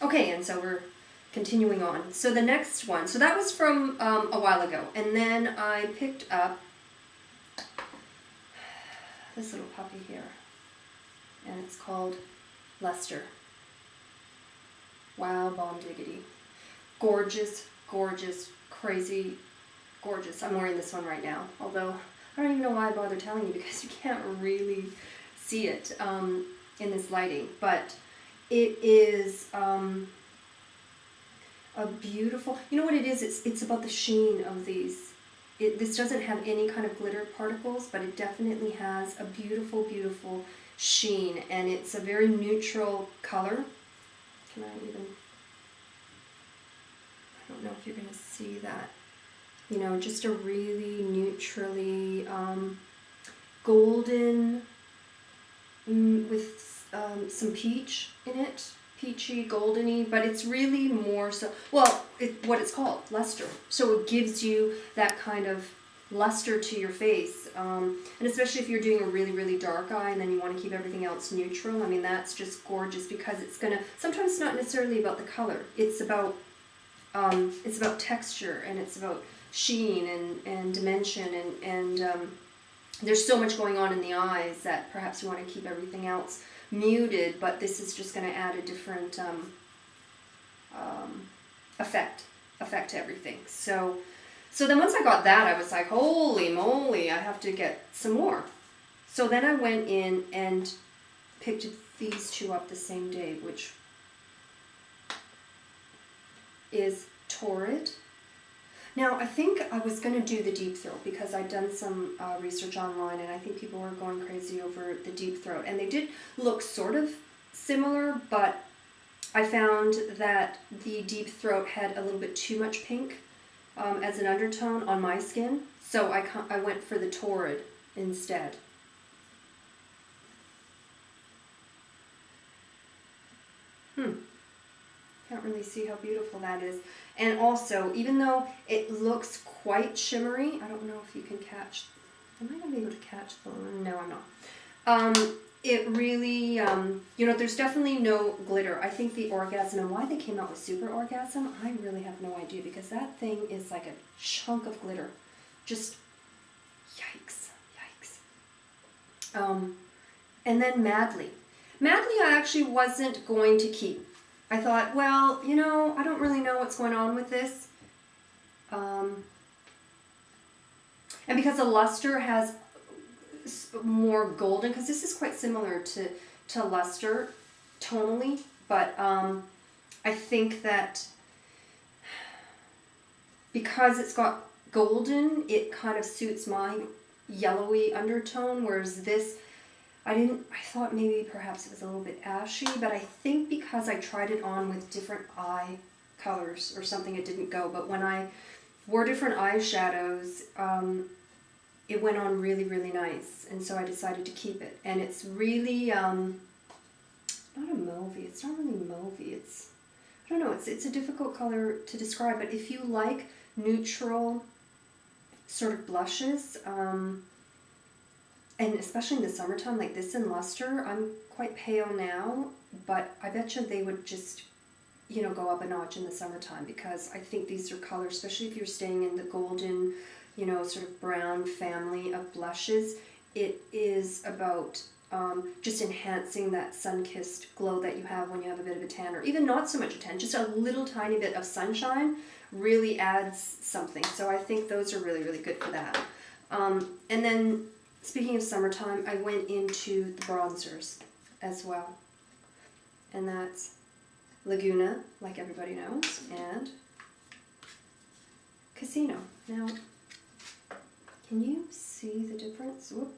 Okay, and so we're continuing on. So the next one, so that was from a while ago. And then I picked up this little puppy here. And it's called Lester. Wow, bomb diggity. Gorgeous, gorgeous, crazy, gorgeous. I'm wearing this one right now. Although, I don't even know why I bother telling you because you can't really see it in this lighting. But it is a beautiful, you know what it is? It's about the sheen of these. This doesn't have any kind of glitter particles, but it definitely has a beautiful, beautiful sheen, and it's a very neutral color. Can I even, I don't know if you're going to see that. You know, just a really neutrally golden with some peach in it. Peachy, goldeny, but it's really more so, well, what it's called, luster. So it gives you that kind of luster to your face. And especially if you're doing a really, really dark eye and then you want to keep everything else neutral. I mean, that's just gorgeous because it's going to, sometimes it's not necessarily about the color. It's about texture, and it's about sheen and dimension, and there's so much going on in the eyes that perhaps you want to keep everything else muted, but this is just going to add a different effect to everything. So then once I got that, I was like, holy moly, I have to get some more. So then I went in and picked these two up the same day, which is Torrid. Now, I think I was going to do the deep throat because I'd done some research online, and I think people were going crazy over the deep throat. And they did look sort of similar, but I found that the deep throat had a little bit too much pink as an undertone on my skin. So I went for the Torrid instead. Can't really see how beautiful that is. And also, even though it looks quite shimmery, I don't know if you can catch, am I going to be able to catch the, no, I'm not. It really, you know, there's definitely no glitter. I think the Orgasm, and why they came out with Super Orgasm, I really have no idea, because that thing is like a chunk of glitter. Just, yikes, yikes. And then Madly. Madly I actually wasn't going to keep. I thought, well, you know, I don't really know what's going on with this. And because the luster has more golden, because this is quite similar to luster tonally, but I think that because it's got golden, it kind of suits my yellowy undertone, whereas this, I thought maybe perhaps it was a little bit ashy, but I think because I tried it on with different eye colors or something, it didn't go. But when I wore different eyeshadows, it went on really, really nice. And so I decided to keep it. And it's really, not a mauvey, it's not really mauvey, it's, I don't know, it's a difficult color to describe, but if you like neutral sort of blushes, and especially in the summertime, like this in luster, I'm quite pale now, but I bet you they would just, you know, go up a notch in the summertime, because I think these are colors, especially if you're staying in the golden, you know, sort of brown family of blushes. It is about just enhancing that sun-kissed glow that you have when you have a bit of a tan, or even not so much a tan, just a little tiny bit of sunshine really adds something. So I think those are really, really good for that. And then, speaking of summertime, I went into the bronzers as well. And that's Laguna, like everybody knows, and Casino. Now, can you see the difference? Whoop.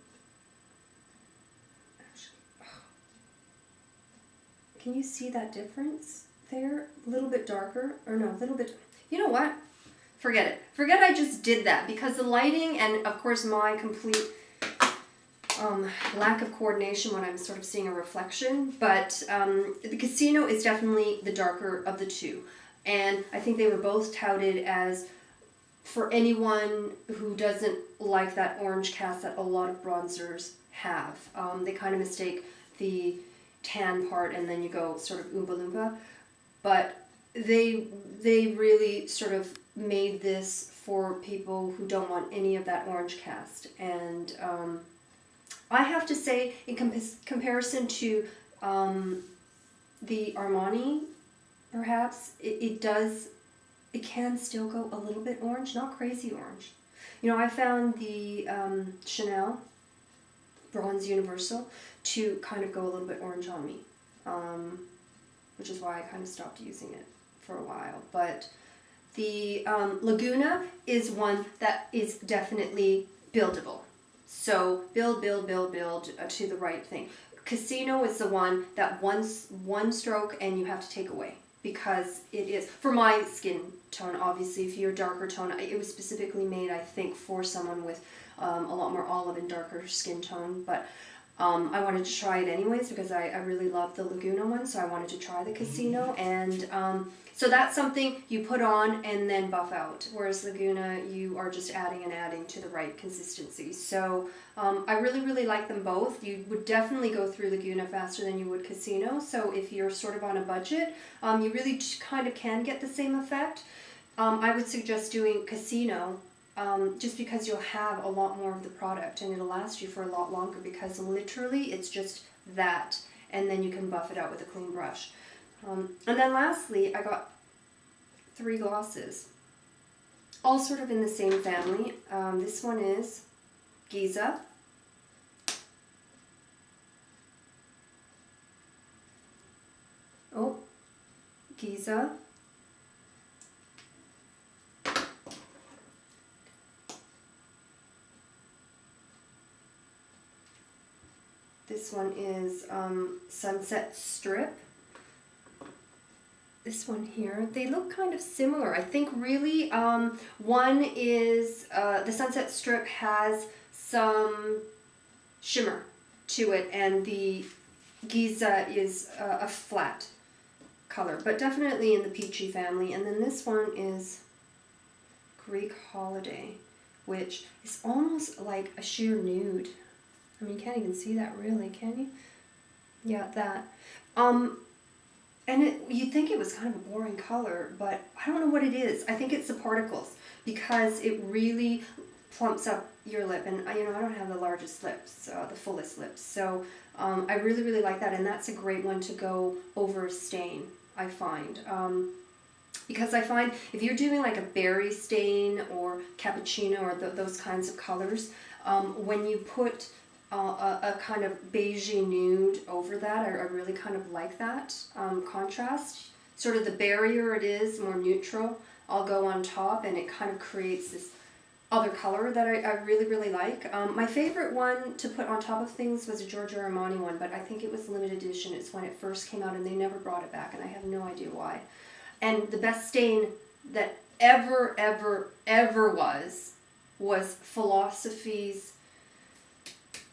Actually, oh. Can you see that difference there? A little bit darker, or no, a little bit, you know what? Forget it. Forget I just did that, because the lighting and, of course, my complete lack of coordination when I'm sort of seeing a reflection, but the Casino is definitely the darker of the two, and I think they were both touted as, for anyone who doesn't like that orange cast that a lot of bronzers have. They kind of mistake the tan part and then you go sort of Oompa Loompa. but they really sort of made this for people who don't want any of that orange cast. And I have to say, in comparison to the Armani, perhaps, it can still go a little bit orange, not crazy orange. You know, I found the Chanel Bronze Universal to kind of go a little bit orange on me, which is why I kind of stopped using it for a while. But the Laguna is one that is definitely buildable. So build to the right thing. Casino is the one that one stroke and you have to take away, because it is, for my skin tone, obviously, if you're darker tone, it was specifically made, I think, for someone with a lot more olive and darker skin tone, but I wanted to try it anyways because I really love the Laguna one, so I wanted to try the Casino, and so that's something you put on and then buff out, whereas Laguna, you are just adding and adding to the right consistency. So I really like them both. You would definitely go through Laguna faster than you would Casino, so if you're sort of on a budget, you really kind of can get the same effect. I would suggest doing Casino, just because you'll have a lot more of the product and it'll last you for a lot longer, because literally it's just that, and then you can buff it out with a clean brush. And then lastly, I got 3 glosses, all sort of in the same family. This one is Giza. Oh, Giza. This one is Sunset Strip. This one here, they look kind of similar. I think really one is, the Sunset Strip has some shimmer to it, and the Giza is a flat color, but definitely in the peachy family. And then this one is Greek Holiday, which is almost like a sheer nude. I mean, you can't even see that really, can you? Yeah, that. And you'd think it was kind of a boring color, but I don't know what it is. I think it's the particles, because it really plumps up your lip. And you know, I don't have the largest lips, the fullest lips. So I really like that, and that's a great one to go over a stain, I find. Because I find if you're doing like a berry stain or cappuccino or those kinds of colors, when you put a kind of beigey nude over that, I really kind of like that contrast. Sort of the barrier it is, more neutral, I'll go on top, and it kind of creates this other color that I really like. My favorite one to put on top of things was a Giorgio Armani one, but I think it was limited edition. It's when it first came out, and they never brought it back, and I have no idea why. And the best stain that ever was Philosophy's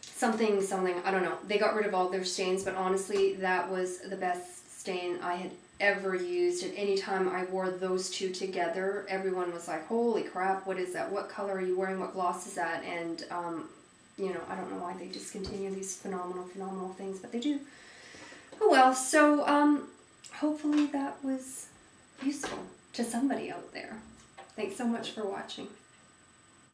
something, I don't know. They got rid of all their stains, but honestly, that was the best stain I had ever used. And anytime I wore those two together, everyone was like, holy crap, what is that? What color are you wearing? What gloss is that? And, you know, I don't know why they discontinue these phenomenal things, but they do. Oh well, so hopefully that was useful to somebody out there. Thanks so much for watching.